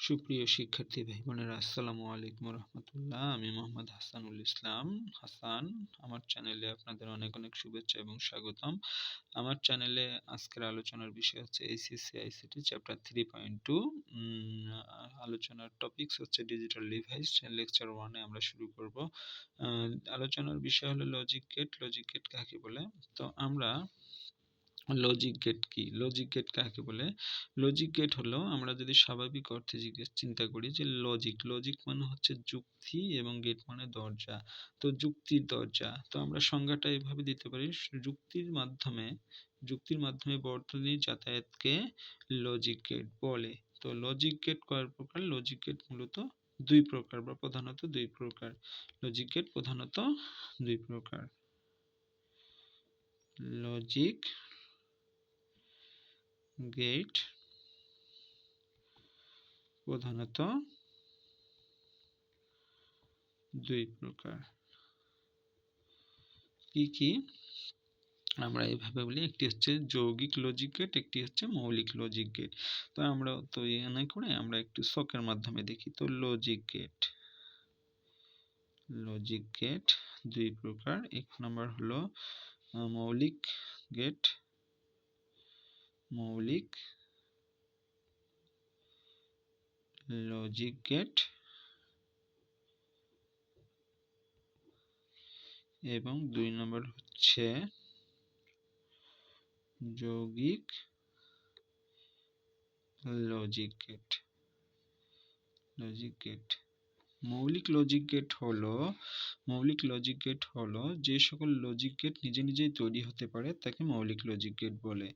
সুপ্রিয় শিক্ষার্থী ভাই বোনেরা, আসসালামু আলাইকুম রহমতুল্লাহ। আমি মোহাম্মদ হাসানুল ইসলাম হাসান। আমার চ্যানেলে আপনাদের অনেক অনেক শুভেচ্ছা এবং স্বাগতম। আমার চ্যানেলে আজকের আলোচনার বিষয় হচ্ছে এইচএসসি আইসিটি চ্যাপ্টার 3.2। আলোচনার টপিকস হচ্ছে ডিজিটাল ডিভাইস। লেকচার 1-এ আমরা শুরু করব। আলোচনার বিষয় হলো লজিক গেট। লজিক গেট কাকে বলে? তো আমরা লজিক গেট কি, লজিক গেট কাকে বলে? লজিক গেট হলো, আমরা যদি স্বাভাবিক অর্থে চিন্তা করি যে লজিক মানে হচ্ছে যুক্তি এবং গেট মানে দরজা। তো যুক্তির দরজা, তো আমরা সংজ্ঞাটা এইভাবে দিতে পারি, যুক্তির মাধ্যমে বর্তনী যাতায়াতকে লজিক গেট বলে। তো লজিক গেট কয় প্রকার? লজিক গেট মূলত দুই প্রকার বা প্রধানত দুই প্রকার। লজিক গেট প্রধানত দুই প্রকার। লজিক গেট প্রধানত দুই প্রকার। কি কি? আমরা এইভাবে বলি, একটি হচ্ছে যৌগিক লজিক গেট, একটি হচ্ছে মৌলিক লজিক গেট। তো আমরা তো এখানে করে আমরা একটু ছকের মাধ্যমে দেখি। তো লজিক গেট দুই প্রকার। এক নম্বর হলো মৌলিক গেট। মৌলিক লজিক গেট এবং দুই নম্বর হচ্ছে যৌগিক লজিক গেট। মৌলিক লজিক গেট হলো যে সকল লজিক গেট নিজে নিজেই তৈরি হতে পারে তাকে মৌলিক লজিক গেট বলে।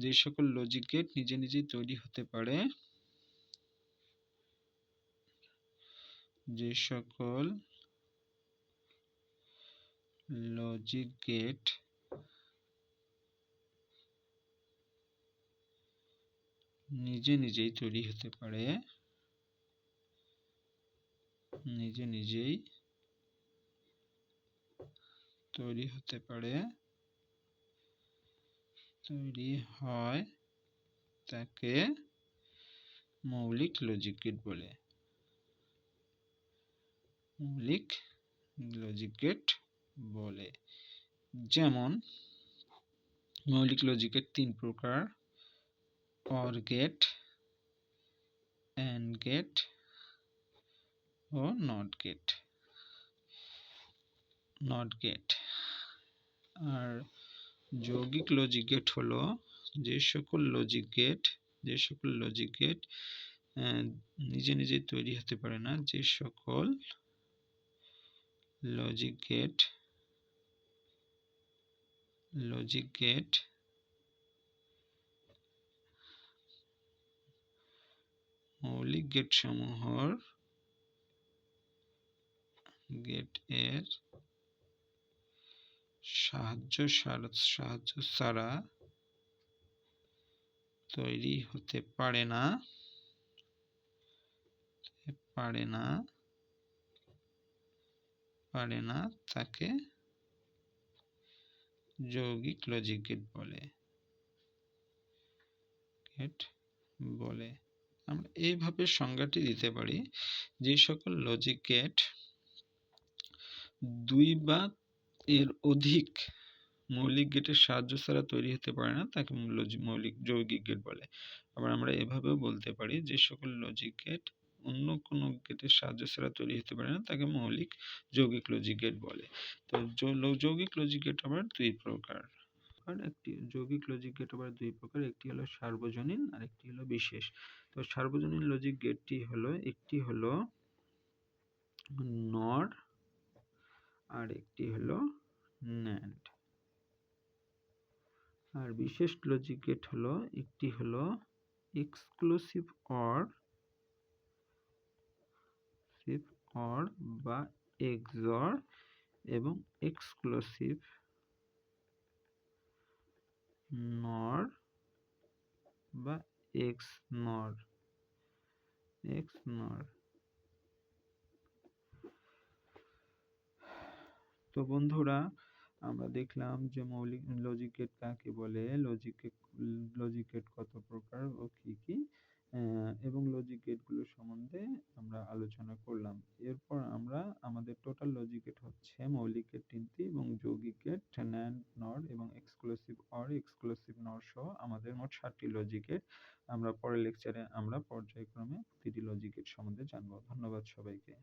যে সকল লজিক গেট নিজে নিজেই তৈরি হতে পারে, যে সকল লজিক গেট নিজে নিজেই তৈরি হতে পারে, তৈরি হয় তাকে মৌলিক লজিক গেট বলে। মৌলিক লজিক গেট বলে। যেমন মৌলিক লজিক গেট তিন প্রকার: অর গেট, এন্ড গেট ও নট গেট। আর যৌগিক লজিক গেট হলো যে সকল লজিক গেট নিজে নিজে তৈরি হতে পারে না, যে সকল লজিক গেট মৌলিক গেট সমূহর এর সাহায্য ছাড়া তৈরি হতে পারে না তাকে যৌগিক লজিক গেট বলে। আমরা এইভাবে সংজ্ঞাটি দিতে পারি: যে সকল লজিক গেট দুই বা এর অধিক মৌলিক গেটের সাহায্য ছাড়া তৈরি হতে পারে না তাকে যৌগিক গেট বলে। আবার আমরা এভাবেও বলতে পারি, যে সকল লজিক গেট অন্য কোনো গেটের সাহায্য ছাড়া তৈরি হতে পারে না তাকে যৌগিক লজিক গেট বলে। তো যৌগিক লজিক গেট আবার দুই প্রকার। যৌগিক লজিক গেট আবার দুই প্রকার, একটি হলো সার্বজনীন আর একটি হলো বিশেষ। তো সার্বজনীন লজিক গেটটি হলো, একটি হলো নর আর একটি হলো ন্যান্ড। আর বিশেষ লজিক গেট হলো, একটি হলো এক্সক্লুসিভ অর বা এক্সঅর এবং এক্সক্লুসিভ নর বা এক্সনর। তো বন্ধুরা, আমরা দেখলাম যে মৌলিক লজিক গেট কাকে বলে, লজিক গেট কত প্রকার ও কি কি। এবং লজিক গেটগুলো সম্বন্ধে আমরা আলোচনা করলাম। এরপর আমরা আমাদের টোটাল লজিক গেট হচ্ছে মৌলিক গেট 3টি এবং যৌগিক গেট NAND, NOR এবং এক্সক্লুসিভ OR, এক্সক্লুসিভ NOR সহ আমাদের মোট 7টি লজিক গেট। আমরা পরের লেকচারে আমরা পর্যায়ক্রমে প্রতিটি লজিক গেট সম্বন্ধে জানবো। ধন্যবাদ সবাইকে।